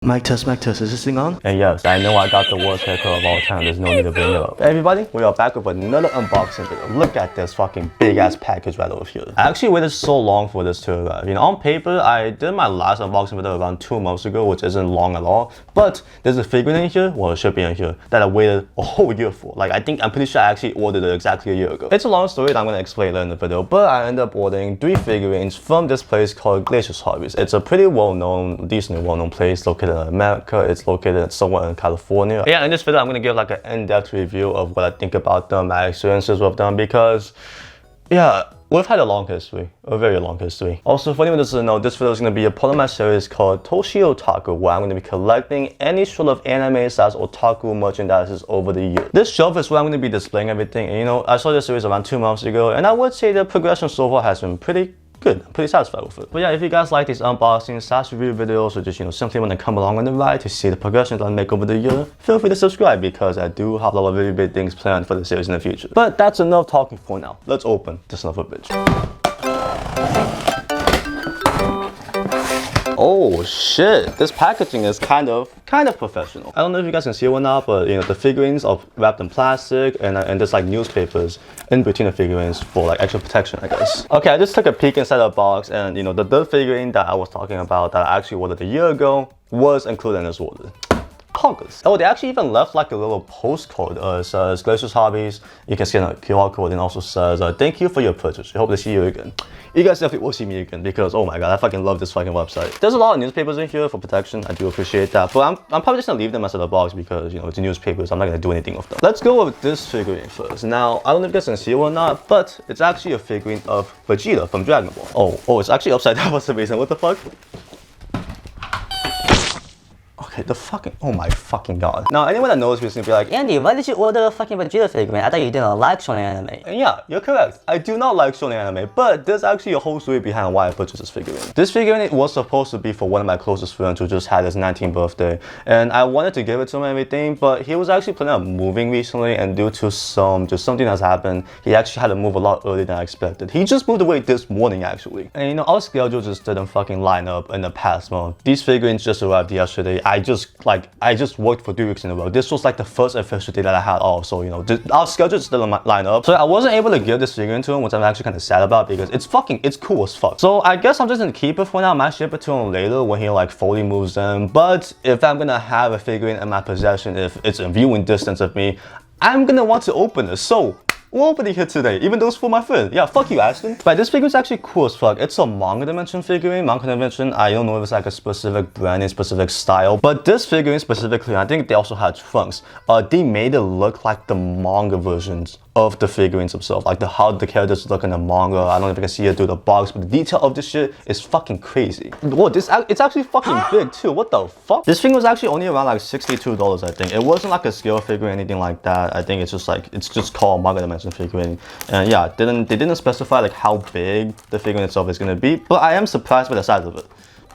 Mic test, is this thing on? And yes, I know I got the worst haircut of all time, there's no need to bring it up. Hey everybody, we are back with another unboxing video. Look at this fucking big ass package right over here. I actually waited so long for this to arrive. You know, on paper, I did my last unboxing video around 2 months ago, which isn't long at all. But there's a figurine in here, well it should be in here, that I waited a whole year for. Like I'm pretty sure I actually ordered it exactly a year ago. It's a long story that I'm gonna explain later in the video, but I ended up ordering 3 figurines from this place called Glaciers Hobbies. It's a pretty well-known, decently well-known place located in America. It's located somewhere in California. Yeah, in this video, I'm gonna give like an in-depth review of what I think about them, my experiences with them, because yeah, we've had a long history, a very long history. Also, for anyone that doesn't know, this video is gonna be a part of my series called Toshi Otaku, where I'm gonna be collecting any sort of anime/otaku merchandises over the years. This shelf is where I'm gonna be displaying everything. And you know, I saw this series around 2 months ago, and I would say the progression so far has been pretty good. I'm pretty satisfied with it. But yeah, if you guys like these unboxing / review videos, or just, you know, simply want to come along on the ride to see the progressions I make over the year, feel free to subscribe, because I do have a lot of really big things planned for the series in the future. But that's enough talking for now. Let's open this son of a bitch. Oh shit, this packaging is kind of professional. I don't know if you guys can see it or not, but you know, the figurines are wrapped in plastic, and there's like newspapers in between the figurines for like extra protection, I guess. Okay, I just took a peek inside the box, and you know, the third figurine that I was talking about that I actually ordered a year ago was included in this order. Hoggers. Oh, they actually even left like a little postcard. It says Glaciers Hobbies. You can scan a QR code, and also says thank you for your purchase. We hope to see you again. You guys definitely will see me again, because oh my god, I fucking love this fucking website. There's a lot of newspapers in here for protection. I do appreciate that, but I'm probably just gonna leave them as a box, because you know, it's newspapers. I'm not gonna do anything with them. Let's go with this figurine first. Now, I don't know if you guys can see it or not, but it's actually a figurine of Vegeta from Dragon Ball. Oh, it's actually upside down for some reason. What the fuck? Okay, the fucking, oh my fucking god. Now, anyone that knows me is gonna be like, Andy, why did you order a fucking Vegeta figurine? I thought you didn't like shonen anime. and yeah, you're correct. I do not like shonen anime, but there's actually a whole story behind why I purchased this figurine. This figurine was supposed to be for one of my closest friends who just had his 19th birthday, and I wanted to give it to him and everything, but he was actually planning on moving recently, and due to something that's happened, he actually had to move a lot earlier than I expected. He just moved away this morning, actually. And you know, our schedule just didn't fucking line up in the past month. These figurines just arrived yesterday. I just worked for 3 weeks in a row. This was like the first official day that I had off, so you know, our schedules didn't line up. So I wasn't able to give this figurine to him, which I'm actually kind of sad about, because it's cool as fuck. So I guess I'm just gonna keep it for now. I might ship it to him later when he like fully moves in. But if I'm gonna have a figurine in my possession, if it's in viewing distance of me, I'm gonna want to open it. So we're opening here today, even though it's for my friend. Yeah, fuck you, Ashton. But this figure is actually cool as fuck. It's a manga dimension figurine. Manga dimension, I don't know if it's like a specific brand and specific style, but this figurine specifically, I think they also had trunks. They made it look like the manga versions of the figurines themselves, like how the characters look in the manga. I don't know if you can see it through the box, but the detail of this shit is fucking crazy. Whoa, it's actually fucking big too. What the fuck? This thing was actually only around like $62, I think. It wasn't like a scale figure or anything like that. I think it's just called manga dimension figurine. And yeah, they didn't specify like how big the figurine itself is gonna be, but I am surprised by the size of it.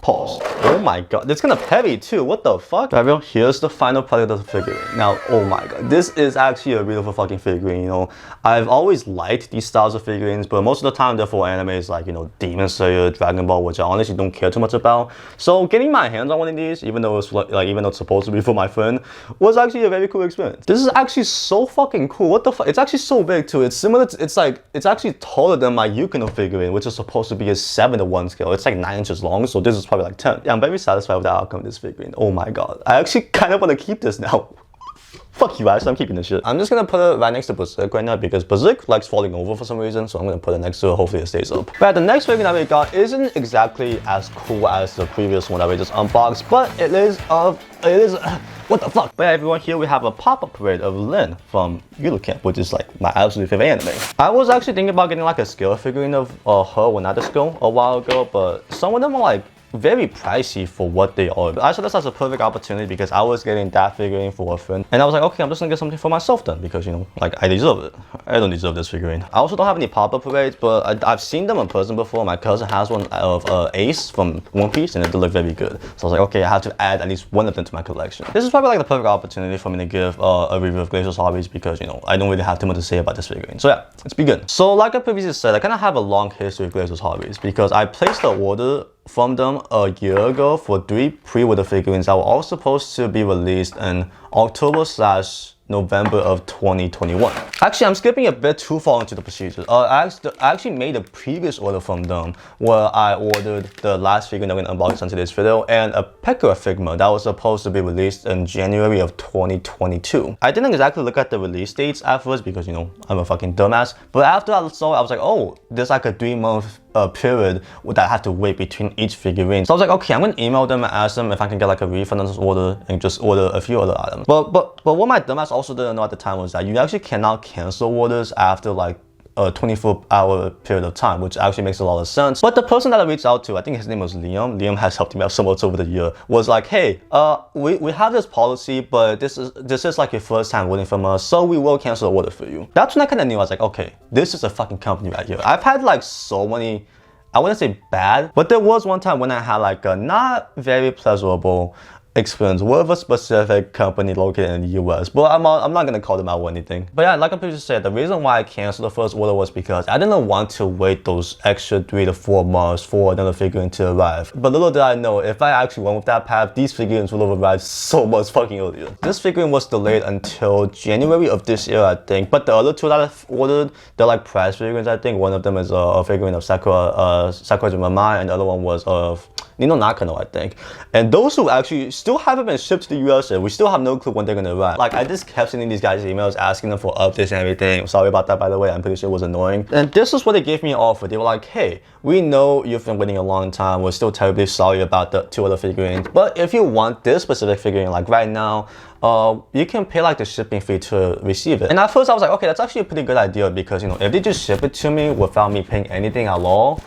Pause. Oh my god, it's kind of heavy too. What the fuck? Alright, here's the final product of the figurine. Now, oh my god, this is actually a beautiful fucking figurine. You know, I've always liked these styles of figurines, but most of the time they're for animes like, you know, Demon Slayer, Dragon Ball, which I honestly don't care too much about. So getting my hands on one of these, even though it's supposed to be for my friend, was actually a very cool experience. This is actually so fucking cool. What the fuck? It's actually so big too. It's similar to, it's actually taller than my Yukino figurine, which is supposed to be a 7:1 scale. It's like 9 inches long, so this is probably like 10. Yeah, I'm very satisfied with the outcome of this figurine. Oh my god. I actually kind of want to keep this now. Fuck you guys, I'm keeping this shit. I'm just gonna put it right next to Berserk right now, because Berserk likes falling over for some reason, so I'm gonna put it next to it. Hopefully it stays up. But the next figurine that we got isn't exactly as cool as the previous one that we just unboxed, but it is what the fuck? But yeah, everyone, here we have a pop-up parade of Lin from Yuru Camp, which is like my absolute favorite anime. I was actually thinking about getting like a scale figurine of her, well not the scale, a while ago, but some of them are like very pricey for what they are. I saw this as a perfect opportunity, because I was getting that figurine for a friend, and I was like, okay, I'm just gonna get something for myself then, because you know, like I deserve it. I don't deserve this figurine. I also don't have any pop-up parades, but I've seen them in person before. My cousin has one of Ace from One Piece, and it did look very good. So I was like, okay, I have to add at least one of them to my collection. This is probably like the perfect opportunity for me to give a review of Glaciers Hobbies, because you know, I don't really have too much to say about this figurine. So yeah, let's begin. So like I previously said, I kind of have a long history of Glaciers Hobbies, because I placed the order from them a year ago for 3 pre-order figurines that were all supposed to be released in October/November of 2021. Actually, I'm skipping a bit too far into the procedure. I actually made a previous order from them where I ordered the last figure that we're gonna unbox on today's video and a Pekka Figma that was supposed to be released in January of 2022. I didn't exactly look at the release dates at first because, you know, I'm a fucking dumbass. But after I saw it, I was like, oh, there's like a 3-month period that I had to wait between each figurine. So I was like, okay, I'm gonna email them and ask them if I can get like a refund on this order and just order a few other items. But what my dumbass also didn't know at the time was that you actually cannot cancel orders after like a 24-hour period of time, which actually makes a lot of sense. But the person that I reached out to, I think his name was Liam. Liam has helped me out so much over the year. Was like, hey, we have this policy, but this is like your first time ordering from us, so we will cancel the order for you. That's when I kind of knew. I was like, okay, this is a fucking company right here. I've had like so many, I wouldn't say bad, but there was one time when I had like a not very pleasurable experience with a specific company located in the US, but I'm not gonna call them out or anything. But yeah, like I previously said, the reason why I canceled the first order was because I didn't want to wait those extra 3 to 4 months for another figurine to arrive. But little did I know, if I actually went with that path, these figurines would have arrived so much fucking earlier. This figurine was delayed until January of this year, I think. But the other two that I've ordered, they're like prize figurines, I think. One of them is a figurine of Sakura Mamai, and the other one was of Nino Nakano, I think. And those who actually still haven't been shipped to the US yet, we still have no clue when they're gonna arrive. Like, I just kept sending these guys emails asking them for updates and everything. Sorry about that, by the way. I'm pretty sure it was annoying. And this is what they gave me an offer. They were like, hey, we know you've been waiting a long time. We're still terribly sorry about the 2 other figurines. But if you want this specific figurine, like right now, you can pay like the shipping fee to receive it. And at first I was like, okay, that's actually a pretty good idea because, you know, if they just ship it to me without me paying anything at all,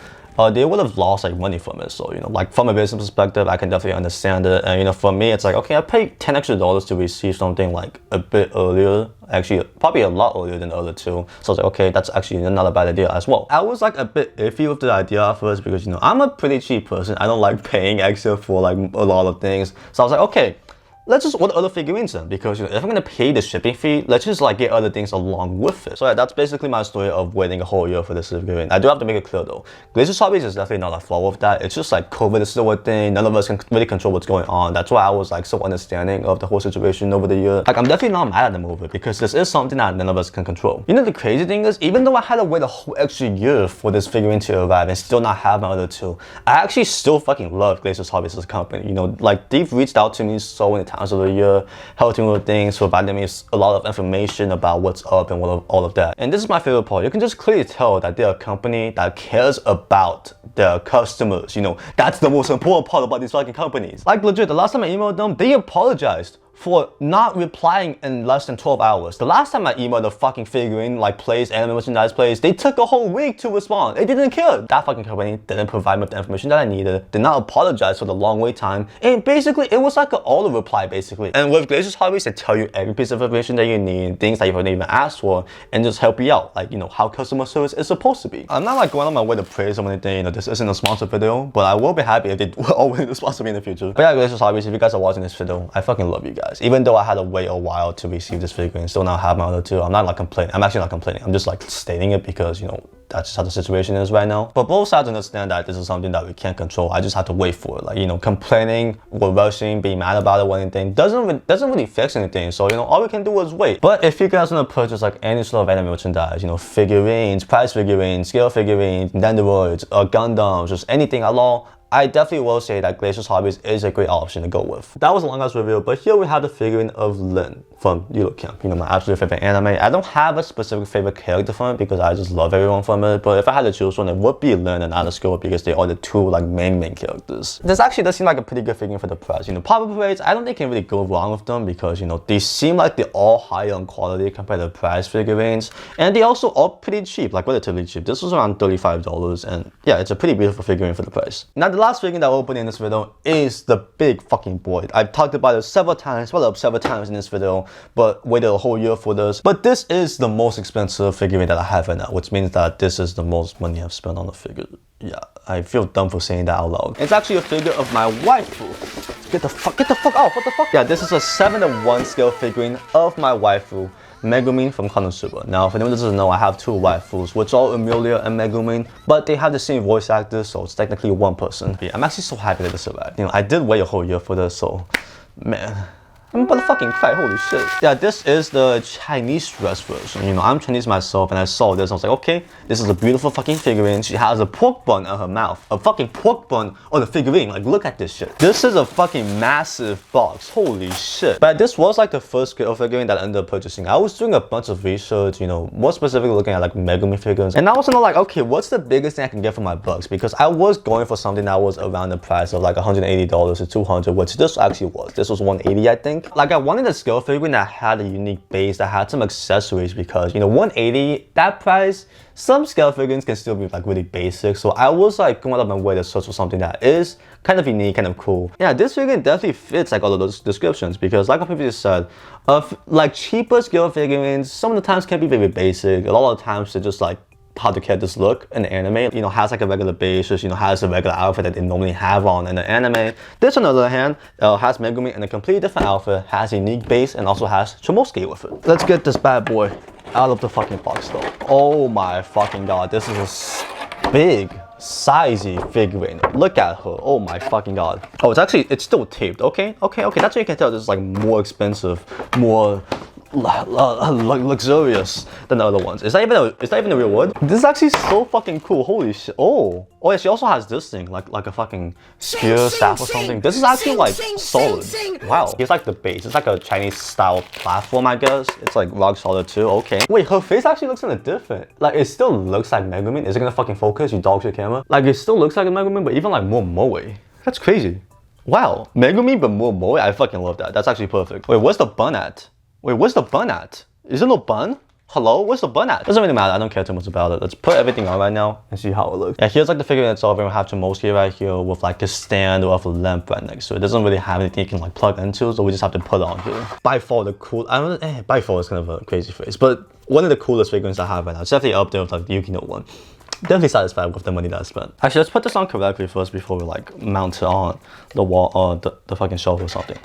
they would have lost like money from it. So, you know, like from a business perspective, I can definitely understand it. And, you know, for me, it's like, okay, I paid $10 extra to receive something like a bit earlier. Actually, probably a lot earlier than the other two. So I was like, okay, that's actually not a bad idea as well. I was like a bit iffy with the idea at first because, you know, I'm a pretty cheap person. I don't like paying extra for like a lot of things. So I was like, okay, let's just order other figurines then, because, you know, if I'm gonna pay the shipping fee, let's just like get other things along with it. So yeah, that's basically my story of waiting a whole year for this figurine. I do have to make it clear though, Glaciers Hobbies is definitely not a flaw with that. It's just like COVID is still a thing. None of us can really control what's going on. That's why I was like so understanding of the whole situation over the year. Like, I'm definitely not mad at them over it because this is something that none of us can control. You know, the crazy thing is, even though I had to wait a whole extra year for this figurine to arrive and still not have my other two, I actually still fucking love Glaciers Hobbies as a company. You know, like, they've reached out to me so many times over the year, helping with things, providing me a lot of information about what's up and all of that. And this is my favorite part. You can just clearly tell that they're a company that cares about their customers. You know, that's the most important part about these fucking companies. Like, legit, the last time I emailed them, they apologized for not replying in less than 12 hours. The last time I emailed a fucking figurine, like place, anime merchandise place, they took a whole week to respond. They didn't care. That fucking company didn't provide me with the information that I needed, did not apologize for the long wait time, and basically, it was like an auto reply, basically. And with Glaciers Hobbies, they tell you every piece of information that you need, things that you haven't even asked for, and just help you out, like, you know, how customer service is supposed to be. I'm not like going on my way to praise or anything, you know, this isn't a sponsored video, but I will be happy if they were all willing to sponsor me in the future. But yeah, Glaciers Hobbies, if you guys are watching this video, I fucking love you guys. Even though I had to wait a while to receive this figure and still not have my other two, I'm not like complaining. I'm actually not complaining. I'm just like stating it because, you know, that's just how the situation is right now. But both sides understand that this is something that we can't control. I just have to wait for it. Like, you know, complaining or rushing, being mad about it or anything doesn't really fix anything. So, you know, all we can do is wait. But if you guys want to purchase like any sort of anime merchandise, you know, figurines, prize figurines, scale figurines, Nendoroids, Gundams, just anything at all, I definitely will say that Glaciers Hobbies is a great option to go with. That was a long ass review, but here we have the figurine of Lin from Yellow Camp. You know, my absolute favorite anime. I don't have a specific favorite character from it because I just love everyone from it, but if I had to choose one, it would be Lin and Anasko because they are the two like main characters. This actually does seem like a pretty good figurine for the price. You know, pop-up rates, I don't think you can really go wrong with them because, you know, they seem like they're all higher in quality compared to prize figurines, and they also are pretty cheap, like relatively cheap. This was around $35, and yeah, it's a pretty beautiful figurine for the price. Now, the last figurine that we'll put in this video is the big fucking boy. I've talked about it several times, several times in this video, but waited a whole year for this. But this is the most expensive figurine that I have right now, which means that this is the most money I've spent on a figure. Yeah, I feel dumb for saying that out loud. It's actually a figure of my waifu. Get the fuck out, what the fuck? Yeah, this is a 7:1 scale figurine of my waifu, Megumin from Konosuba. Now, for anyone who doesn't know, I have two waifus, which are Emilia and Megumin, but they have the same voice actor, so it's technically one person. Yeah, I'm actually so happy that this arrived. You know, I did wait a whole year for this, so man. I'm about to fucking cry, holy shit. Yeah, this is the Chinese dress version. You know, I'm Chinese myself and I saw this and I was like, okay, this is a beautiful fucking figurine. She has a pork bun on her mouth. A fucking pork bun on the figurine. Like, look at this shit. This is a fucking massive box, holy shit. But this was like the first scale figurine that I ended up purchasing. I was doing a bunch of research, you know, more specifically looking at like Megumi figures. And I was like, okay, what's the biggest thing I can get for my bucks? Because I was going for something that was around the price of like $180 to $200, which this actually was. This was $180, I think. Like, I wanted a scale figurine that had a unique base, that had some accessories, because, you know, $180, that price, some scale figurines can still be like really basic. So I was like going out of my way to search for something that is kind of unique, kind of cool. Yeah, this figurine definitely fits like all of those descriptions, because like I previously said, like cheaper scale figurines, some of the times can be very basic. A lot of the times they're just like how the characters look in the anime, you know, has like a regular basis, you know, has a regular outfit that they normally have on in the anime. This, on the other hand, has Megumi in a completely different outfit, has a unique base, and also has Chomosuke with it. Let's get this bad boy out of the fucking box though. Oh my fucking god, this is a big, sizey figurine. Look at her. Oh my fucking god. Oh, it's still taped. Okay, that's what you can tell. This is like more expensive, more luxurious than the other ones. Is that even a real word? This is actually so fucking cool. Holy shit. Oh yeah, she also has this thing, like a fucking spear staff or something. This is actually like solid. Wow. It's like the base. It's like a Chinese style platform, I guess. It's like rock solid too. Okay. Wait, her face actually looks kind of different. Like, it still looks like Megumin. Is it gonna fucking focus? You dog shit camera. Like, it still looks like a Megumin, but even like more moe. That's crazy. Wow. Megumin but more moe. I fucking love that. That's actually perfect. Wait, where's the bun at? Wait, where's the bun at? Is there no bun? Hello? Where's the bun at? Doesn't really matter. I don't care too much about it. Let's put everything on right now and see how it looks. Yeah, here's like the figure itself. We have Chomosuke right here with like a stand or a lamp right next to it. It doesn't really have anything you can like plug into, so we just have to put it on here. By far the cool. By far is kind of a crazy phrase, but one of the coolest figurines I have right now. It's definitely up there with like the Yukino one. Definitely satisfied with the money that I spent. Actually, let's put this on correctly first before we like mount it on the wall or the fucking shelf or something.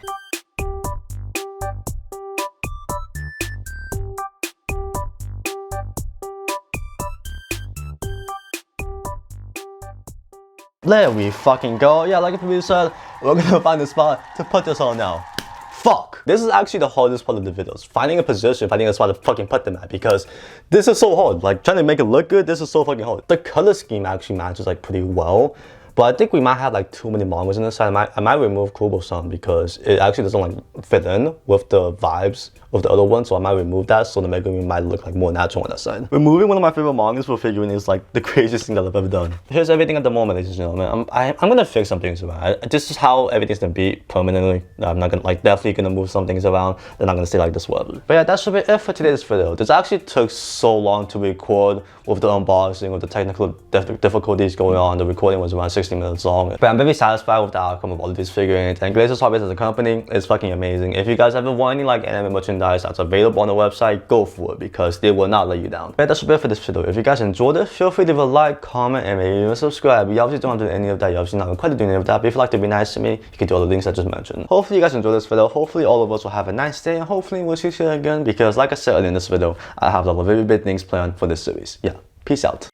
There we fucking go. Yeah, like I previously said, we're gonna find a spot to put this on now. Fuck! This is actually the hardest part of the videos. Finding a position, finding a spot to fucking put them at, because this is so hard. Like, trying to make it look good, this is so fucking hard. The color scheme actually matches like pretty well, but I think we might have like too many mangas on this side. I might remove Kubo-san because it actually doesn't like fit in with the vibes of the other one, so I might remove that so the Megumi might look like more natural on that side. Removing one of my favorite mangas for figuring is like the craziest thing that I've ever done. Here's everything at the moment, ladies and gentlemen. I'm gonna fix some things around. This is how everything's gonna be permanently. I'm not gonna like definitely gonna move some things around. They're not gonna stay like this forever. But yeah, that should be it for today's video. This actually took so long to record with the unboxing, with the technical difficulties going on. The recording was around 60 minutes long. But I'm very satisfied with the outcome of all of these figurines. And Glaciers Hobbies as a company is fucking amazing. If you guys ever want any like anime merchandise that's available on the website, go for it because they will not let you down. But that should be it for this video. If you guys enjoyed it, feel free to leave a like, comment, and maybe even subscribe. You obviously don't have to do any of that. You're obviously not required to do any of that. But if you'd like to be nice to me, you can do all the things I just mentioned. Hopefully you guys enjoyed this video. Hopefully all of us will have a nice day, and hopefully we'll see you again because like I said earlier in this video, I have a lot of very big things planned for this series. Yeah, peace out.